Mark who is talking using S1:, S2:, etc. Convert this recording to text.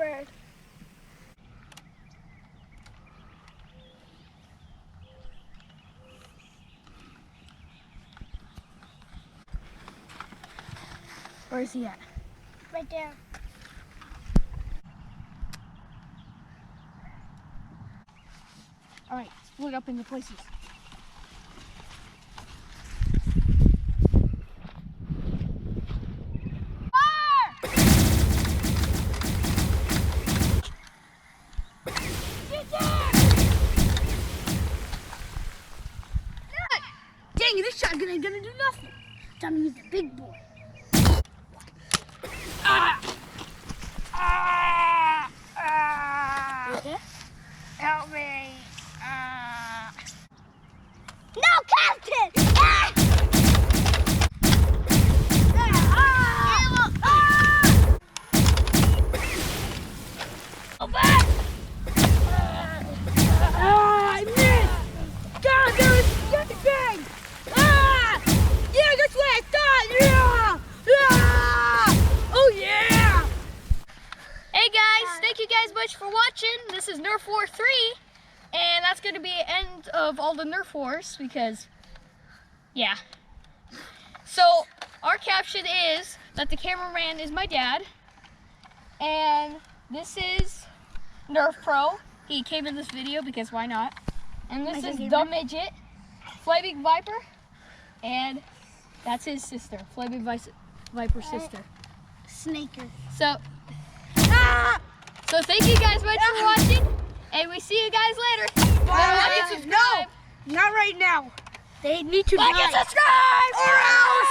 S1: bird.
S2: Where is he at?
S1: Right there.
S2: All right, split up into places. Dang it, this shotgun ain't gonna do nothing.
S1: Time to use the big boy. Okay.
S2: Help me.
S1: No, Captain! Ah!
S2: Go back! I missed! God, there was something! Yeah, that's what I thought! Oh yeah! Hey guys, thank you guys much for watching. This is Nerf War 3, and that's going to be the end of all the Nerf Wars because, yeah. So, our caption is that the cameraman is my dad, and this is NerfPRO. He came in this video because why not? And this is TheMiget, Flaming Viper, and that's his sister, Flaming Viper's sister.
S1: Snaker.
S2: So thank you guys much for watching, and we see you guys later. Like and subscribe.
S1: No, not right now. They need to
S2: like and subscribe, or else.